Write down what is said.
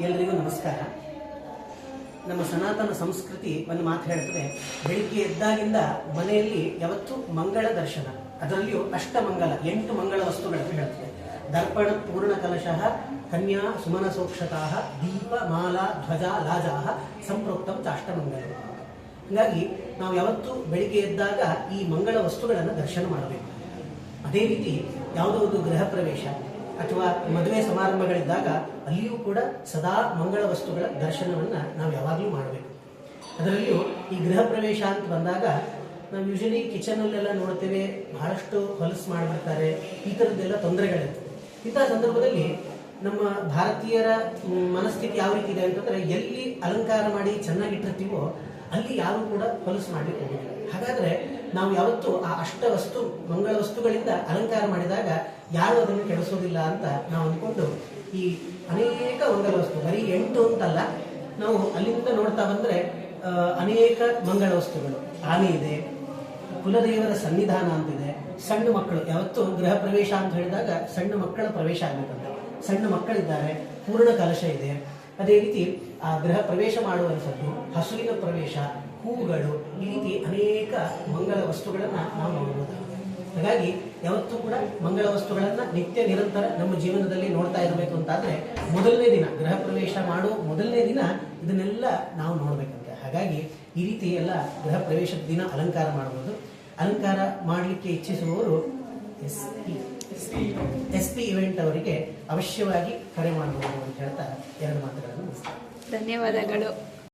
ಎಲ್ರಿಗೂ ನಮಸ್ಕಾರ. ನಮ್ಮ ಸನಾತನ ಸಂಸ್ಕೃತಿ ಒಂದು ಮಾತು ಹೇಳ್ತದೆ, ಬೆಳಿಗ್ಗೆ ಎದ್ದಾಗಿಂದ ಮನೆಯಲ್ಲಿ ಯಾವತ್ತೂ ಮಂಗಳ ದರ್ಶನ, ಅದರಲ್ಲಿಯೂ ಅಷ್ಟಮಂಗಲ 8 ಮಂಗಳ ವಸ್ತುಗಳನ್ನು ಹೇಳ್ತದೆ. ದರ್ಪಣ ಪೂರ್ಣ ಕಲಶಃ, ಕನ್ಯಾ ಸುಮನ ಸೋಕ್ಷತಾ, ದೀಪ ಮಾಲಾ ಧ್ವಜ ಲಾಜಾ ಸಂಪ್ರೋಕ್ತಂ ಚಾಷ್ಟಮಂಗಲ. ಹೀಗಾಗಿ ನಾವು ಯಾವತ್ತೂ ಬೆಳಿಗ್ಗೆ ಎದ್ದಾಗ ಈ ಮಂಗಳ ವಸ್ತುಗಳನ್ನು ದರ್ಶನ ಮಾಡಬೇಕು. ಅದೇ ರೀತಿ ಯಾವುದೋ ಒಂದು ಗೃಹ ಪ್ರವೇಶ ಅಥವಾ ಮದುವೆ ಸಮಾರಂಭಗಳಿದ್ದಾಗ ಅಲ್ಲಿಯೂ ಕೂಡ ಸದಾ ಮಂಗಳ ವಸ್ತುಗಳ ದರ್ಶನವನ್ನು ನಾವು ಯಾವಾಗಲೂ ಮಾಡಬೇಕು. ಅದರಲ್ಲಿಯೂ ಈ ಗೃಹ ಪ್ರವೇಶ ಅಂತ ಬಂದಾಗ ನಾವು ಯೂಶಲಿ ಕಿಚನಲ್ಲೆಲ್ಲ ನೋಡ್ತೇವೆ, ಬಹಳಷ್ಟು ಹೊಲಸು ಮಾಡಿಬಿಡ್ತಾರೆ, ಈ ಥರದ್ದೆಲ್ಲ ತೊಂದರೆಗಳಿರ್ತವೆ. ಇಂಥ ಸಂದರ್ಭದಲ್ಲಿ ನಮ್ಮ ಭಾರತೀಯರ ಮನಸ್ಥಿತಿ ಯಾವ ರೀತಿ ಇದೆ ಅಂತಂದರೆ, ಎಲ್ಲಿ ಅಲಂಕಾರ ಮಾಡಿ ಚೆನ್ನಾಗಿಟ್ಟಿರ್ತೀವೋ ಅಲ್ಲಿ ಯಾರು ಕೂಡ ಹೊಲಸು ಮಾಡಲಿಕ್ಕೆ ಹೋಗೋದಿಲ್ಲ. ಹಾಗಾದರೆ ನಾವು ಯಾವತ್ತೂ ಆ ಅಷ್ಟವಸ್ತು ಮಂಗಳ ವಸ್ತುಗಳಿಂದ ಅಲಂಕಾರ ಮಾಡಿದಾಗ ಯಾರು ಅದನ್ನು ಕೆಡಿಸೋದಿಲ್ಲ ಅಂತ ನಾವು ಅಂದ್ಕೊಂಡು ಈ ಅನೇಕ ಮಂಗಳ ವಸ್ತು, ಬರೀ 8 ಅಂತಲ್ಲ, ನಾವು ಅಲ್ಲಿಂದ ನೋಡ್ತಾ ಬಂದರೆ ಅನೇಕ ಮಂಗಳ ವಸ್ತುಗಳು, ಆನೆ ಇದೆ, ಕುಲದೇವರ ಸನ್ನಿಧಾನ ಅಂತಿದೆ, ಸಣ್ಣ ಮಕ್ಕಳು, ಯಾವತ್ತು ಗೃಹ ಪ್ರವೇಶ ಅಂತ ಹೇಳಿದಾಗ ಸಣ್ಣ ಮಕ್ಕಳ ಪ್ರವೇಶ ಆಗಬೇಕಂತ, ಸಣ್ಣ ಮಕ್ಕಳಿದ್ದಾರೆ, ಪೂರ್ಣ ಕಲಶ ಇದೆ. ಅದೇ ರೀತಿ ಆ ಗೃಹ ಪ್ರವೇಶ ಮಾಡುವಂಥದ್ದು, ಹಸುವಿನ ಪ್ರವೇಶ, ಹೂವುಗಳು, ಈ ರೀತಿ ಅನೇಕ ಮಂಗಳ ವಸ್ತುಗಳನ್ನು ನಾವು ನೋಡಬಹುದು. ಹಾಗಾಗಿ ಯಾವತ್ತೂ ಕೂಡ ಮಂಗಳ ವಸ್ತುಗಳನ್ನು ನಿತ್ಯ ನಿರಂತರ ನಮ್ಮ ಜೀವನದಲ್ಲಿ ನೋಡ್ತಾ ಇರಬೇಕು ಅಂತಾದರೆ ಮೊದಲನೇ ದಿನ, ಗೃಹ ಪ್ರವೇಶ ಮಾಡೋ ಮೊದಲನೇ ದಿನ ಇದನ್ನೆಲ್ಲ ನಾವು ನೋಡಬೇಕಂತೆ. ಹಾಗಾಗಿ ಈ ರೀತಿ ಎಲ್ಲ ಗೃಹ ಪ್ರವೇಶದ ದಿನ ಅಲಂಕಾರ ಮಾಡಬಹುದು. ಅಲಂಕಾರ ಮಾಡಲಿಕ್ಕೆ ಇಚ್ಛಿಸುವವರು SP ಇವೆಂಟ್ ಅವರಿಗೆ ಅವಶ್ಯವಾಗಿ ಕರೆ ಮಾಡಬಹುದು ಅಂತ ಹೇಳ್ತಾ 2 ಮಾತುಗಳನ್ನು ಮುಗಿಸ್ತಾರೆ. ಧನ್ಯವಾದಗಳು.